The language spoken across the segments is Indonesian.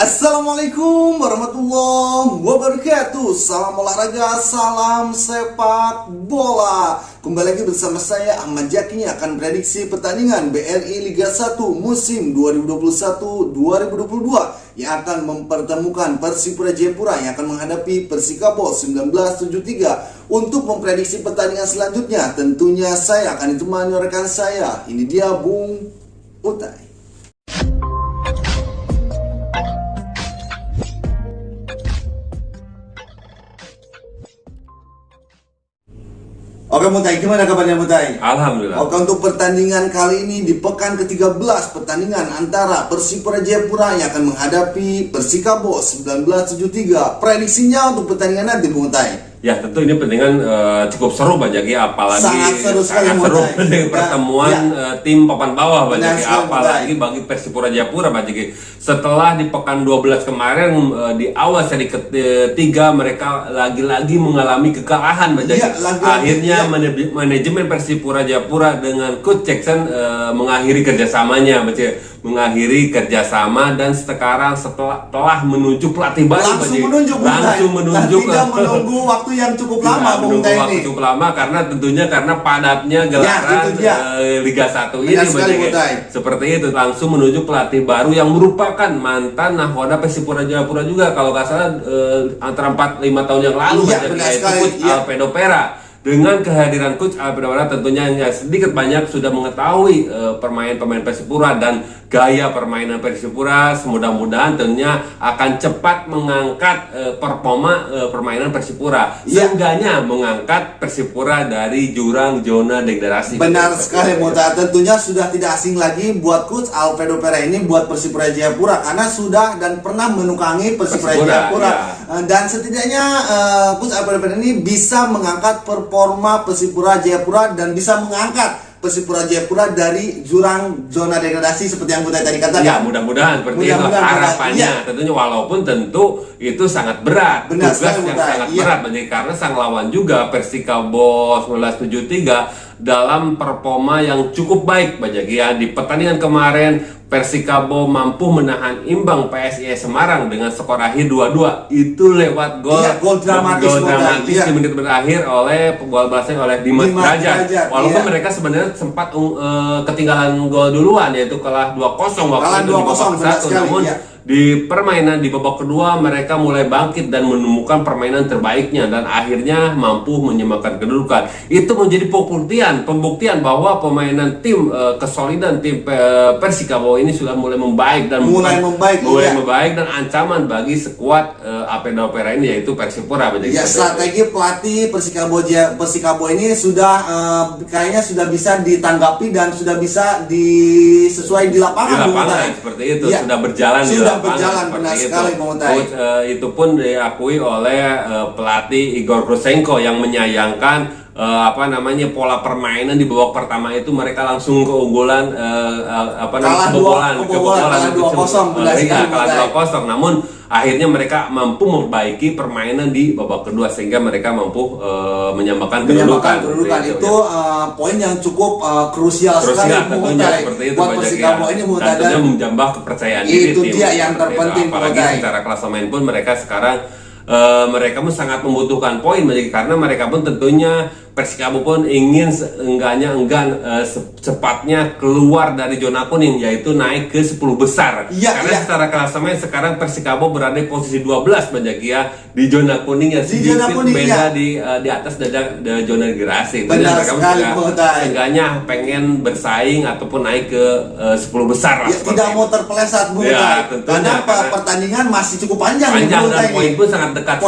Assalamualaikum warahmatullahi wabarakatuh. Salam olahraga, salam sepak bola. Kembali lagi bersama saya Ahmad Jaki akan prediksi pertandingan BRI Liga 1 musim 2021-2022 yang akan mempertemukan Persipura Jayapura yang akan menghadapi Persikabo 1973. Untuk memprediksi pertandingan selanjutnya, tentunya saya akan ditemani rekan saya. Ini dia Bung Utai. Oke Mutai, gimana kabarnya Mutai? Alhamdulillah. Oke, untuk pertandingan kali ini di pekan ke-13 pertandingan antara Persipura Jayapura yang akan menghadapi Persikabo 1973. Prediksinya untuk pertandingan nanti Mutai? Ya tentu ini pertandingan cukup seru Pak Jaki, apalagi sangat seru dari pertemuan tim papan bawah Pak Jaki, apalagi bagi Persipura Jayapura Pak Jaki. Setelah di pekan 12 kemarin di awal seri ketiga mereka lagi-lagi mengalami kekalahan Pak Jaki. Akhirnya manajemen Persipura Jayapura dengan Coach Jackson mengakhiri kerjasamanya Pak Jaki. Mengakhiri kerjasama dan sekarang telah menunjuk pelatih baru langsung menunjuk tidak menunggu waktu yang cukup lama cukup lama karena tentunya karena padatnya gelaran Liga 1 ini seperti itu, langsung menunjuk pelatih baru yang merupakan mantan nahkoda Persipura Jayapura juga kalau nggak salah antara 4-5 tahun yang lalu yaitu Coach Alfredo Pera. Dengan kehadiran Coach Alfredo Pera tentunya sedikit banyak sudah mengetahui pemain-pemain Persipura dan gaya permainan Persipura. Mudah-mudahan tentunya akan cepat mengangkat performa permainan Persipura. Seenggaknya mengangkat Persipura dari jurang zona degradasi. Benar sekali Mota. Tentunya sudah tidak asing lagi buat Coach Alfredo Pera ini buat Persipura Jayapura karena sudah dan pernah menukangi Persipura Jayapura. Dan setidaknya Coach Alfredo Pera ini bisa mengangkat performa Persipura Jayapura dan bisa mengangkat Persipura Jayapura dari jurang zona degradasi seperti yang Butai tadi katakan. Ya mudah-mudahan seperti itu harapannya. Tentunya walaupun tentu itu sangat berat, tugas yang sangat berat karena sang lawan juga Persikabo 1973 dalam performa yang cukup baik Pak Jaki ya. Di pertandingan kemarin Persikabo mampu menahan imbang PSIS Semarang dengan skor akhir 2-2. Itu lewat gol dramatis di menit berakhir oleh gol balasnya oleh Dimas Derajat. Walaupun mereka sebenarnya sempat ketinggalan gol duluan yaitu kalah 2-0 waktu itu di babak 1. Namun di permainan di babak kedua mereka mulai bangkit dan menemukan permainan terbaiknya dan akhirnya mampu menyamakan kedudukan. Itu menjadi pembuktian bahwa permainan tim kesolidan tim Persikabo ini sudah mulai membaik dan membaik dan ancaman bagi skuad Alfredo Pera ini yaitu Persipura. Ya, strategi pelatih Persikabo ini sudah kayaknya sudah bisa ditanggapi dan sudah bisa disesuai di lapangan seperti itu sudah berjalan benar sekali Coach, itu pun diakui oleh pelatih Igor Grusenko yang menyayangkan pola permainan di babak pertama itu mereka langsung keunggulan kebobolan 2-0 namun akhirnya mereka mampu memperbaiki permainan di babak kedua sehingga mereka mampu menyamakan kedudukan. Itu poin yang cukup krusial sekali buat Persikabo ini tentunya menambah kepercayaan diri itu dia yang terpenting apalagi secara klasemen pun mereka sekarang mereka pun sangat membutuhkan poin karena mereka pun tentunya Persikabo pun ingin secepatnya keluar dari zona kuning yaitu naik ke 10 besar. Karena secara klasemen sekarang Persikabo berada di posisi 12 Jaki ya di zona kuning yang sedikit beda di atas zona degradasi. Benar sekali seenggaknya pengen bersaing ataupun naik ke 10 besar lah. Tidak mau terpeleset karena pertandingan masih cukup panjang dan poin pun sangat dekat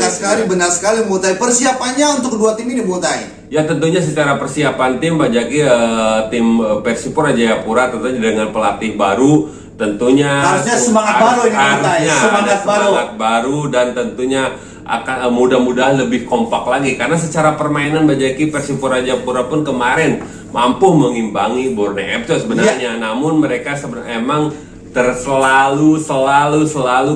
sekali. Benar sekali Mutai. Persiapannya untuk kedua tim ini Mutai? Ya tentunya secara persiapan tim Pak Jaki tim Persipura Jayapura tentunya dengan pelatih baru tentunya harusnya semangat baru dan tentunya akan mudah-mudahan lebih kompak lagi karena secara permainan Pak Jaki Persipura Jayapura pun kemarin mampu mengimbangi Borneo FC sebenarnya namun mereka sebenarnya emang selalu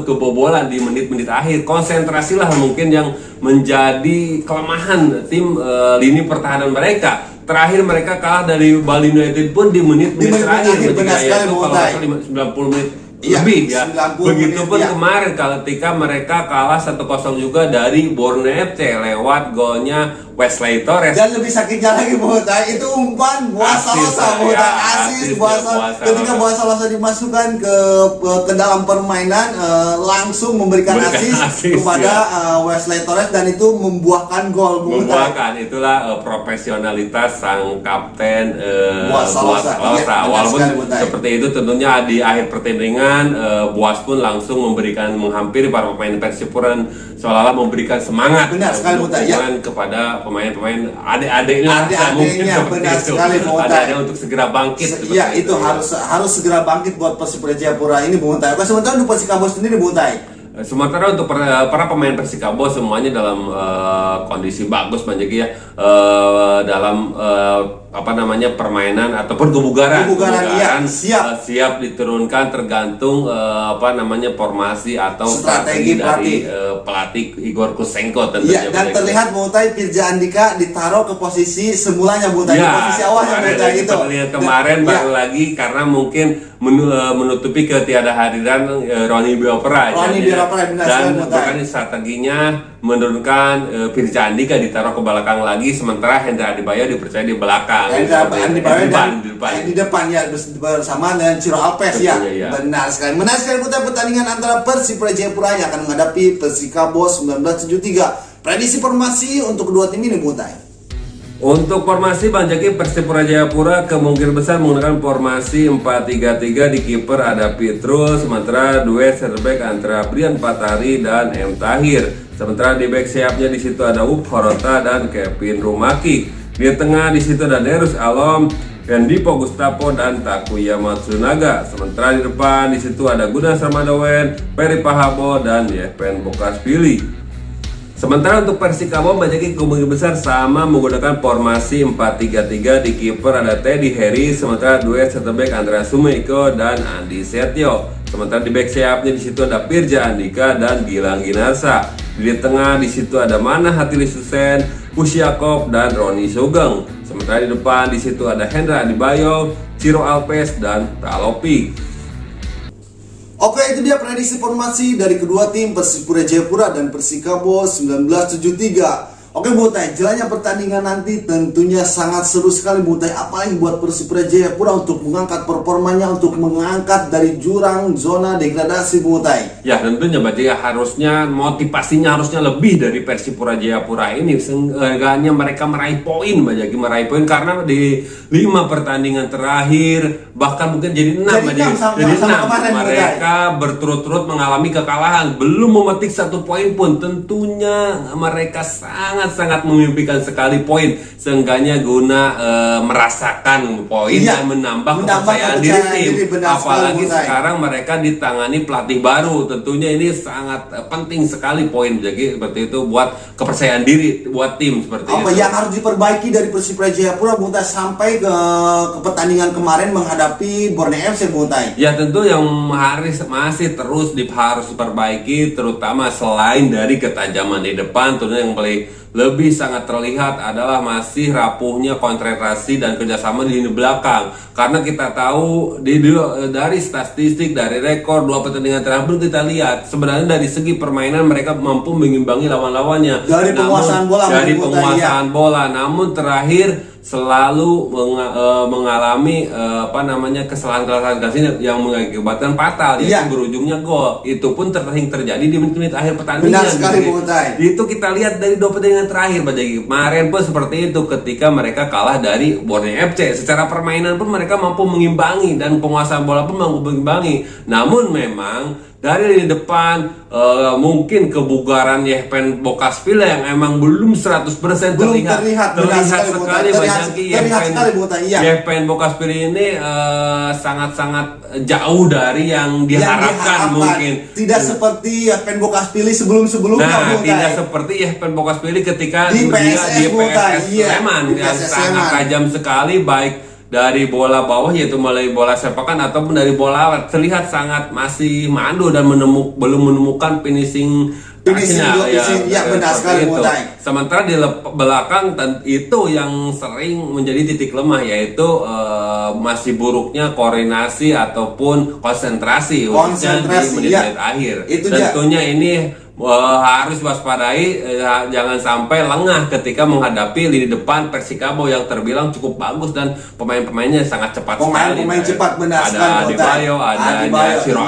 kebobolan di menit-menit akhir. Konsentrasilah mungkin yang menjadi kelemahan tim lini pertahanan mereka. Terakhir mereka kalah dari Bali United pun di menit-menit terakhir. Benar sekali, kalau 90 menit lebih ya. 90 Begitupun menit, ya. kemarin ketika mereka kalah 1-0 juga dari Borneo FC lewat golnya Wesley Torres. Dan lebih sakitnya lagi Botai, itu umpan Boas Salosa, asis Boas. Ketika Boas Salosa dimasukkan ke dalam permainan, langsung memberikan asis kepada Wesley Torres dan itu membuahkan gol. Membuahkan, itulah profesionalitas sang kapten Boas Salosa. Ya, walaupun seperti itu tentunya di akhir pertandingan Boas pun langsung menghampiri para pemain Persipura seolah-olah memberikan semangat kepada pemain-pemain adik-adiknya, benar sekali adik-adik untuk segera bangkit. Iya, itu harus segera bangkit buat Persipura Jayapura ini, Bung Untai. Sementara untuk Persikabo sendiri, Bung Untai. Sementara untuk para pemain Persikabo semuanya dalam kondisi bagus Bang Jeki ya, dalam permainan ataupun kebugaran iya, siap diturunkan tergantung formasi atau strategi dari pelatih Igor Kusenko tentunya. Iya, dan terlihat Mutai Pirja Andika ditaruh ke posisi semulanya Mutai, ya, di posisi awalnya Mutai itu. Terlihat kemarin baru lagi karena mungkin menutupi ketiadakhadiran Roni Biopera dan bahkan strateginya menurunkan Pirja Andika ditaruh ke belakang lagi, sementara Hendra Adibayo dipercaya di belakang. Di depan ya bersama dengan Ciro Alves ya. Benar sekali. Menarik sekali pertandingan antara Persipura Jayapura yang akan menghadapi Persikabo 1973. Prediksi formasi untuk kedua tim ini, Mutai. Untuk formasi Bang Jaki, Persipura Jayapura kemungkinan besar menggunakan formasi 4-3-3. Di kiper ada Petrus, sementara duet center back antara Brian Patari dan M Tahir. Sementara di back sayapnya di situ ada Horota dan Kevin Rumaki. Di tengah di situ ada Nerus Alom, Rendipo Gustavo dan Takuya Matsunaga. Sementara di depan di situ ada Gunas Ramadowen, Peri Pahabo dan Yevpen Bokaspili. Sementara untuk Persikabo Bajaki kemungkinan besar sama menggunakan formasi 4-3-3. Di kiper ada Teddy Harry, sementara duet center back Andra Sumeiko dan Andi Setio. Sementara di back sayapnya di situ ada Pirja Andika dan Gilang Ginarsa. Di tengah di situ ada Mana Hatili Susen, Pusyakov dan Roni Sugeng. Sementara di depan di situ ada Hendra Adibayo, Ciro Alves dan Talopi. Oke, itu dia prediksi formasi dari kedua tim Persipura Jayapura dan Persikabo 1973. Oke Butai, jalannya pertandingan nanti tentunya sangat seru sekali Butai. Apalagi buat Persipura Jayapura untuk mengangkat performanya, untuk mengangkat dari jurang zona degradasi Butai. Ya tentunya berarti harusnya motivasinya harusnya lebih dari Persipura Jayapura ini. Seenggaknya mereka meraih poin karena di 5 pertandingan terakhir bahkan mungkin jadi 6 mereka berturut-turut mengalami kekalahan, belum memetik 1 poin pun. Tentunya mereka sangat memimpikan sekali poin, seenggaknya guna merasakan poin dan menambah kepercayaan diri tim. Apalagi sekarang mereka ditangani pelatih baru, tentunya ini sangat penting sekali poin. Jadi seperti itu buat kepercayaan diri buat tim seperti itu. Apa yang harus diperbaiki dari Persipura Jayapura Buntai sampai ke pertandingan kemarin menghadapi Borneo FC Buntai? Ya tentu yang masih terus harus diperbaiki, terutama selain dari ketajaman di depan, tentunya yang paling lebih sangat terlihat adalah masih rapuhnya konsentrasi dan kerjasama di lini belakang. Karena kita tahu dari statistik, dari rekor 2 pertandingan terakhir kita lihat sebenarnya dari segi permainan mereka mampu mengimbangi lawan-lawannya. Dari penguasaan bola, namun terakhir selalu mengalami kesalahan-kesalahan yang mengakibatkan fatal, yaitu berujungnya gol. Itu pun sering terjadi di menit-menit akhir pertandingan. Benar sekali Buntai. Itu kita lihat dari 2 pertandingan terakhir kemarin pun seperti itu ketika mereka kalah dari Borneo FC. Secara permainan pun mereka mampu mengimbangi dan penguasaan bola pun mampu mengimbangi. Namun memang dari lini depan mungkin kebugaran Yevpen Bokaspili yang emang belum 100% terlihat sekali Yevpen Bokaspili ini sangat-sangat jauh dari yang diharapkan mungkin. Tidak seperti Yevpen Bokaspili sebelum-sebelumnya. Tidak seperti Yevpen Bokaspili ketika di PSS Sleman yang sangat tajam sekali, baik dari bola bawah yaitu melalui bola sepakan ataupun dari bola terlihat sangat masih mandu dan belum menemukan finishing finishing ya benar sekali itu. Mutai. Sementara di belakang itu yang sering menjadi titik lemah, yaitu masih buruknya koordinasi ataupun konsentrasi khususnya di menit-menit akhir. Tentunya ini harus waspadai, jangan sampai lengah ketika menghadapi lini depan Persikabo yang terbilang cukup bagus dan pemain-pemainnya sangat cepat sekali. Pemain cepat benar sekali. Ada Adebayo, ada Ciro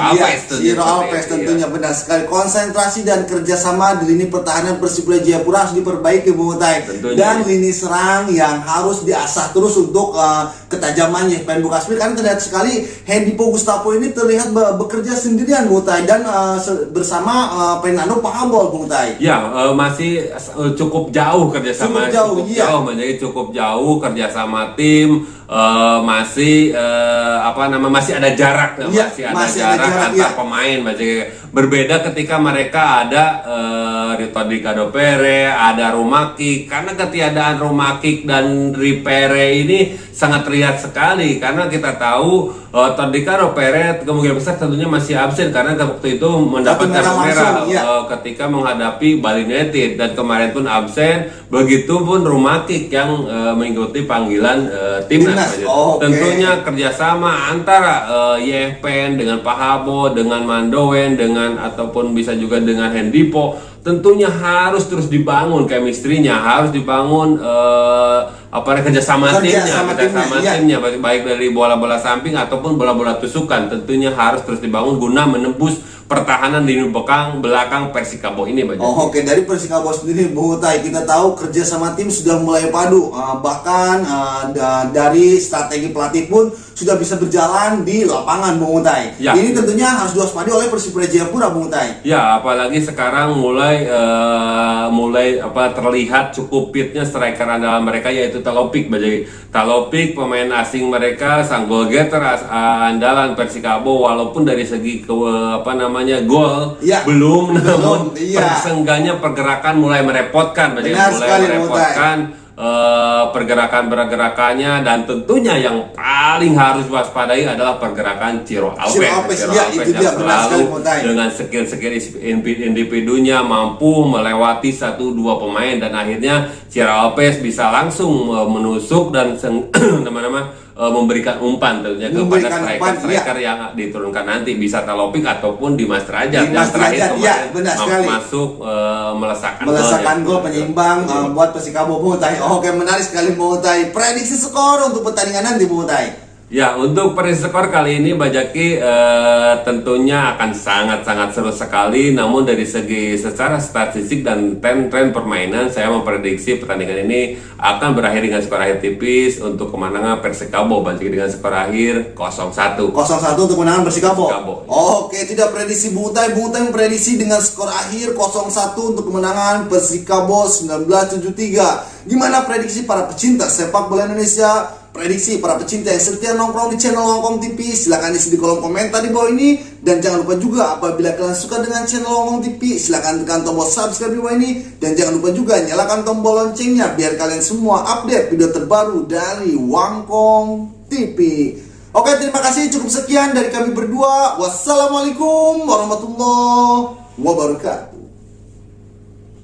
Alves, tentunya benar sekali. Konsentrasi dan kerjasama di lini pertahanan Persipura Jayapura harus diperbaiki Bung Utai. Dan lini serang yang harus diasah terus untuk ketajamannya Pen Bukasmi, karena terlihat sekali Hendipo Gustavo ini terlihat bekerja sendirian Bung Utai, dan bersama Fernando Pahabol Bung Utai. Ya, masih cukup jauh kerjasama, menjadi cukup jauh kerjasama tim, masih masih ada jarak, masih ada jarak antar pemain. Masih berbeda ketika mereka ada Ritodi Cadopere, ada Rumakik, karena ketiadaan Rumakik dan Ripere ini sangat terlihat sekali, karena kita tahu Todi Cadopere kemungkinan besar tentunya masih absen karena waktu itu mendapat kartu merah ketika menghadapi Bali United, dan kemarin pun absen. Begitupun Rumakik yang mengikuti panggilan timnas. Tentunya kerjasama antara Yepen dengan Pahabo, dengan Mandowen, dengan ataupun bisa juga dengan Hendipo, tentunya harus terus dibangun chemistry-nya, harus dibangun kerjasama timnya, baik dari bola-bola samping ataupun bola-bola tusukan, tentunya harus terus dibangun guna menembus pertahanan di belakang Persikabo ini, Pak. Oke, dari Persikabo sendiri Bung Utai, kita tahu kerjasama tim sudah mulai padu, bahkan dari strategi pelatih pun sudah bisa berjalan di lapangan Bung Utai. Ya. Ini tentunya harus diwaspadi oleh Persipura Jayapura Bung Utai. Ya, apalagi sekarang mulai terlihat cukup fitnya striker andalan mereka, yaitu Talopik. Talopik pemain asing mereka, sang goal getter andalan Persikabo, walaupun dari segi gol belum, namun seenggaknya pergerakan mulai merepotkan, pergerakannya, dan tentunya yang paling harus waspadai adalah pergerakan Ciro Alves yang selalu dengan skill individunya mampu melewati 1-2 pemain, dan akhirnya Ciro Alves bisa langsung menusuk dan memberikan umpan tentunya kepada striker yang diturunkan nanti, bisa Talopik ataupun Dimas Derajat yang terakhir masuk melesakkan gol penyeimbang buat Persikabo Bung Utai. Oke, menarik sekali Bung Utai. Prediksi skor untuk pertandingan nanti Bung Utai. Ya, untuk prediksi skor kali ini Bajaki tentunya akan sangat-sangat seru sekali. Namun dari segi secara statistik dan tren permainan, saya memprediksi pertandingan ini akan berakhir dengan skor akhir tipis untuk kemenangan Persikabo, Bajaki, dengan skor akhir 0-1. 0-1 untuk kemenangan Persikabo. Oke, tidak prediksi Bung Utai. Bung Utai memprediksi dengan skor akhir 0-1 untuk kemenangan Persikabo 1973. Gimana prediksi para pecinta sepak bola Indonesia? Prediksi para pecinta yang setia nongkrong di channel Longkong TV, silahkan isi di kolom komentar di bawah ini. Dan jangan lupa juga, apabila kalian suka dengan channel Longkong TV, silahkan tekan tombol subscribe di bawah ini. Dan jangan lupa juga nyalakan tombol loncengnya, biar kalian semua update video terbaru dari Longkong TV. Oke, terima kasih, cukup sekian dari kami berdua. Wassalamualaikum warahmatullahi wabarakatuh.